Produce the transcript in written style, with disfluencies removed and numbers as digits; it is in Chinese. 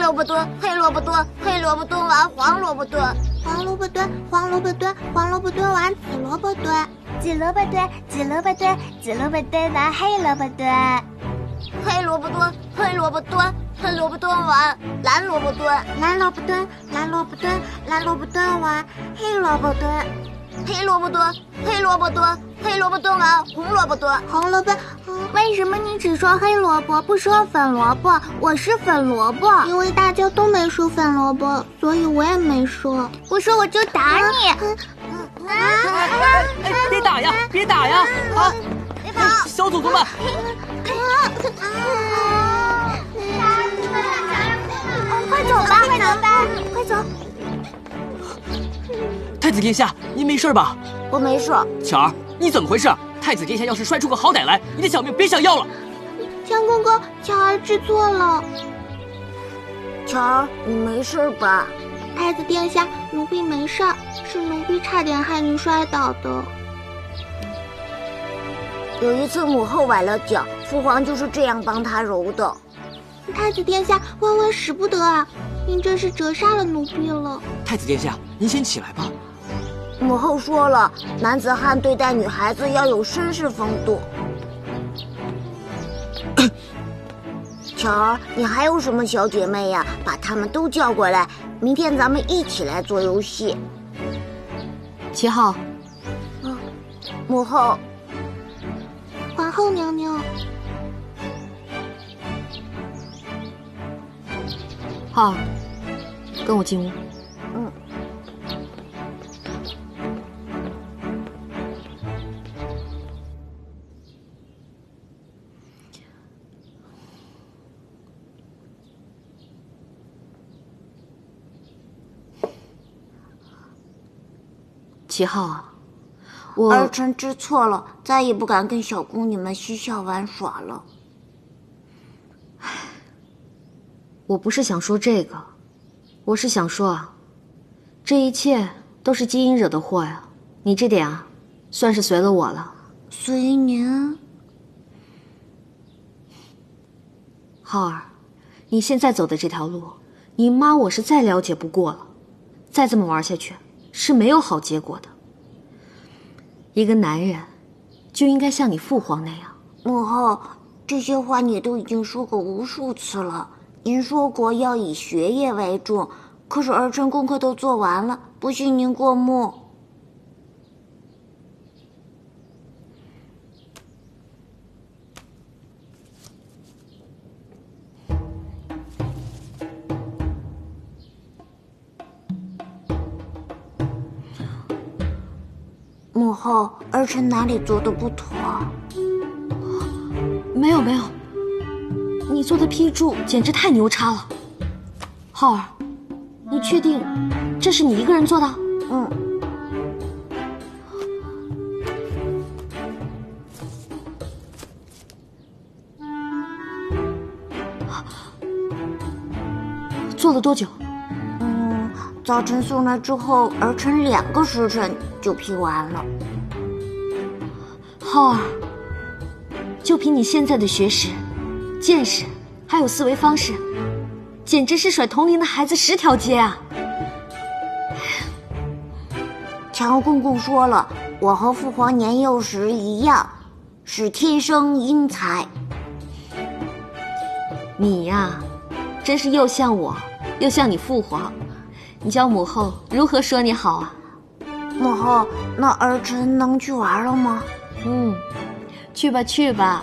萝卜蹲，黑萝卜蹲，黑萝卜蹲完黄萝卜蹲，黄萝卜蹲，黄萝卜蹲，黄萝卜蹲完紫萝卜蹲，紫萝卜蹲，紫萝卜蹲，紫萝卜蹲完黑萝卜蹲，黑萝卜蹲，黑萝卜蹲，黑萝卜蹲完蓝萝卜蹲，蓝萝卜蹲，蓝萝卜蹲，蓝萝卜蹲完黑萝卜蹲，黑萝卜蹲，黑萝卜蹲，黑萝卜蹲完红萝卜蹲，红萝卜。为什么你只说黑萝卜，不说粉萝卜？我是粉萝卜。因为大家都没说粉萝卜，所以我也没说。不说我就打你！别打呀，别打呀！啊，别跑！小祖宗们！快走吧，快走吧，快走！太子殿下，您没事吧？我没事。巧儿，你怎么回事？太子殿下要是摔出个好歹来，你的小命别想要了。强公公，巧儿知错了。巧儿，你没事吧？太子殿下，奴婢没事儿，是奴婢差点害您摔倒的。有一次母后崴了脚，父皇就是这样帮她揉的。太子殿下，万万使不得啊！您这是折杀了奴婢了。太子殿下，您先起来吧。母后说了，男子汉对待女孩子要有绅士风度。巧儿，你还有什么小姐妹呀？把她们都叫过来，明天咱们一起来做游戏。7号，母后，皇后娘娘，浩儿，跟我进屋。7号啊，儿臣知错了，再也不敢跟小宫女们嬉笑玩耍了。我不是想说这个，我是想说啊，这一切都是基因惹的祸呀。你这点啊，算是随了我了。随您？浩儿，你现在走的这条路，你妈我是再了解不过了。再这么玩下去，是没有好结果的。一个男人就应该像你父皇那样。母后，这些话你都已经说过无数次了。您说过要以学业为重，可是儿臣功课都做完了，不信您过目。母后，儿臣哪里做的不妥？没有没有，你做的批注简直太牛叉了。浩儿，你确定这是你一个人做的？做了多久？早晨送来之后，儿臣2个时辰就批完了。浩儿，就凭你现在的学识、见识，还有思维方式，简直是甩同龄的孩子10条街啊！强公公说了，我和父皇年幼时一样，是天生英才。你呀，真是又像我，又像你父皇。你教母后如何说你好啊？母后，那儿臣能去玩了吗？去吧去吧。